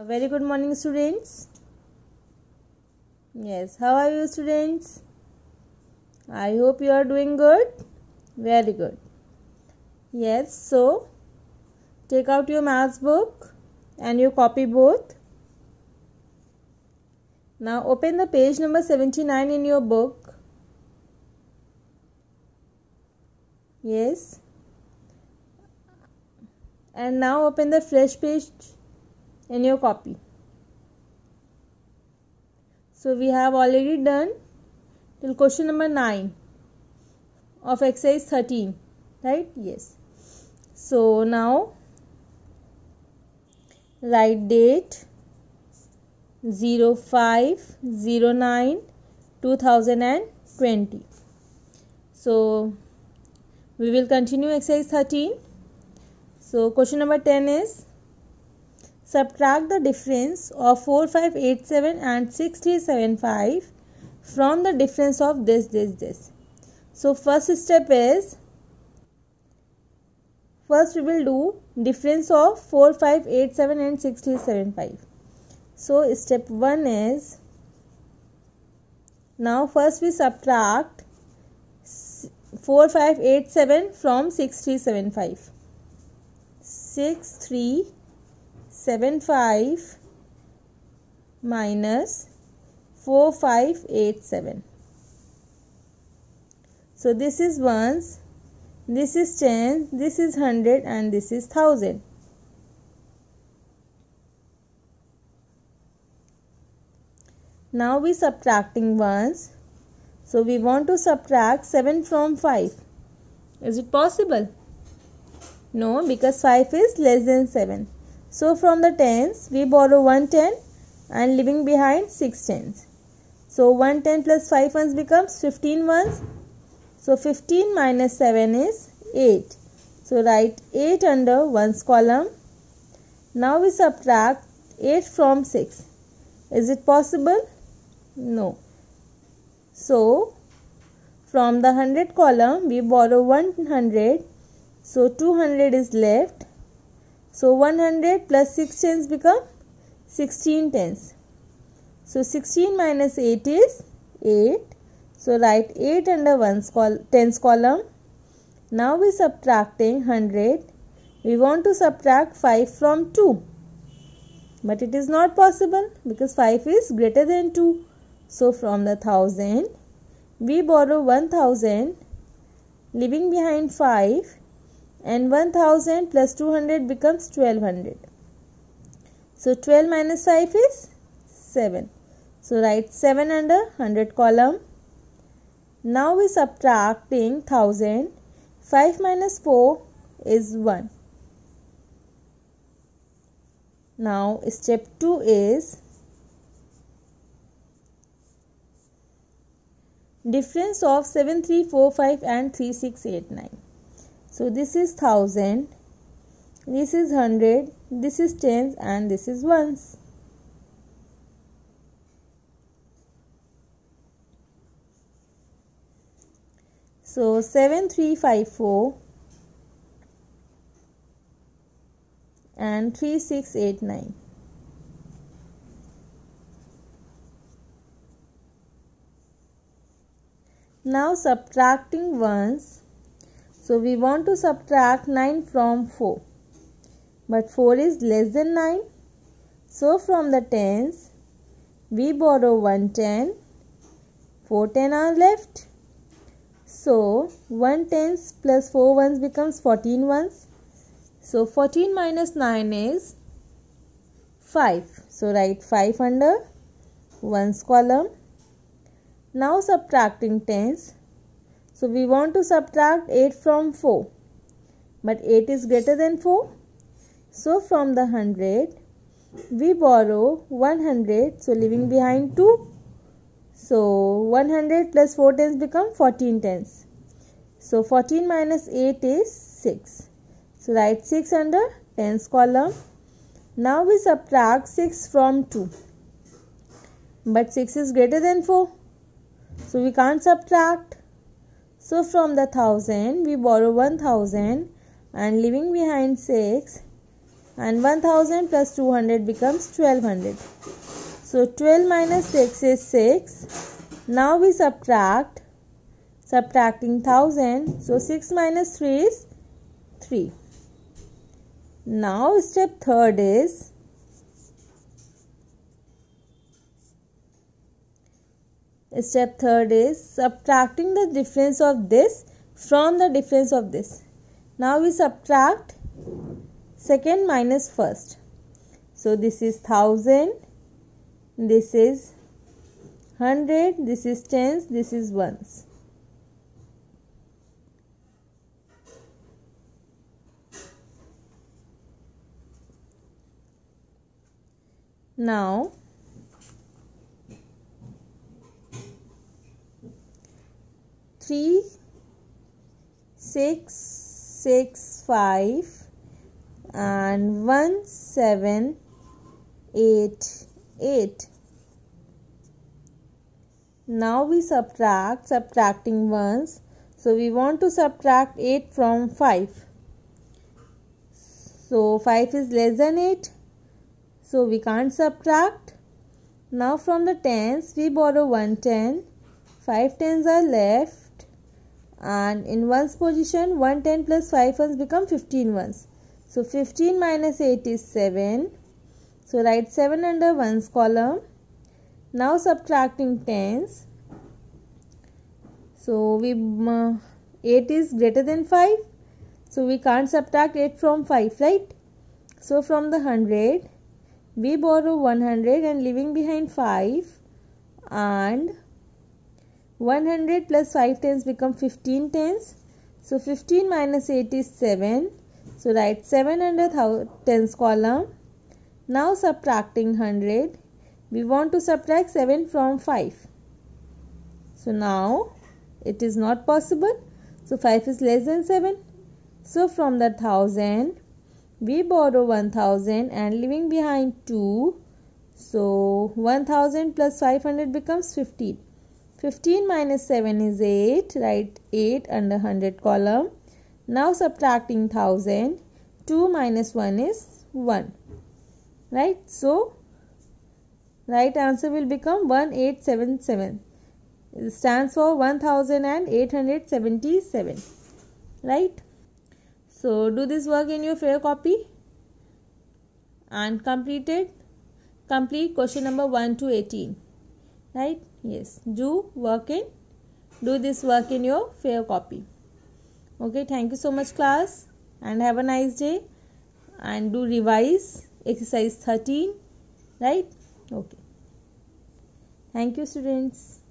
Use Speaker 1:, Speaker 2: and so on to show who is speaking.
Speaker 1: A very good morning, students. Yes, how are you, students? I hope you are doing good. Very good. Yes, so take out your maths book and your copy both. Now open the page number 79 in your book. Yes. And now open the fresh page in your copy. So we have already done till question number 9 of exercise 13, right? Yes. So now write date 05/09/2020. So we will continue exercise 13. So question number 10 is subtract the difference of 4587 and 6375 from the difference of this. So first step is, first we will do difference of 4587 and 6375. So step 1 is, now first we subtract 4587 from 6375. 6375 minus 4587. So this is ones, this is 10, this is 100 and this is 1000. Now we subtracting ones. So we want to subtract 7 from 5. Is it possible? No, because 5 is less than 7. So from the tens, we borrow 1 10 and leaving behind 6 tens. So 1 10 plus 5 ones becomes 15 ones. So 15 minus 7 is 8. So write 8 under ones column. Now we subtract 8 from 6. Is it possible? No. So from the 100 column, we borrow 100. So 200 is left. So 100 plus 6 tens become 16 tens. So 16 minus 8 is 8. So write 8 under tens column. Now we subtracting 100. We want to subtract 5 from 2. But it is not possible because 5 is greater than 2. So from the 1000, we borrow 1000, leaving behind 5. And 1000 plus 200 becomes 1200. So 12 minus 5 is 7. So write 7 under 100 column. Now we subtracting 1000. 5 minus 4 is 1. Now step 2 is difference of 7345 and 3689. So this is 1000, this is 100, this is tens and this is ones. So 7354 and 3689. Now subtracting ones. So we want to subtract 9 from 4. But 4 is less than 9. So from the tens, we borrow 1 10. 4 10 are left. So 1 tens plus 4 ones becomes 14 ones. So 14 minus 9 is 5. So write 5 under ones column. Now subtracting tens. So we want to subtract 8 from 4. But 8 is greater than 4. So from the 100, we borrow 100. So leaving behind 2. So 100 plus 4 tens become 14 tens. So 14 minus 8 is 6. So write 6 under tens column. Now we subtract 6 from 2. But 6 is greater than 4. So we can't subtract. So from the 1000, we borrow 1000 and leaving behind 6. and 1000 plus 200 becomes 1200. So 12 minus 6 is 6. Now we subtracting 1000. So 6 minus 3 is 3. Now step third is subtracting the difference of this from the difference of this. Now we subtract second minus first. So this is 1000, this is 100, this is tens, this is ones. Now three, 6, 6, 5 and 1, 7, 8, 8. Now we subtracting ones. So we want to subtract 8 from 5. So 5 is less than 8. So we can't subtract. Now from the tens we borrow 1 10. 5 tens are left. And in ones position 1 10 plus 5 ones become 15 ones. So 15 minus 8 is 7. So write 7 under ones column. Now subtracting tens. So 8 is greater than 5. So we can't subtract 8 from 5, right? So from the 100 we borrow 100 and leaving behind 5, and 100 plus 5 tens become 15 tens. So 15 minus 8 is 7. So write 7 under tens column. Now subtracting 100. We want to subtract 7 from 5. So now it is not possible. So 5 is less than 7. So from the 1000 we borrow 1000 and leaving behind 2. So 1000 plus 500 becomes 15. 15 minus 7 is 8. Write 8 under 100 column. Now subtracting 1000. 2 minus 1 is 1. Right? So right answer will become 1877. It stands for 1877. Right? So do this work in your fair copy and complete question number 1 to 18. Right? Yes. Do this work in your fair copy. Okay. Thank you so much, class, and have a nice day. And do revise exercise 13. Right? Okay. Thank you, students.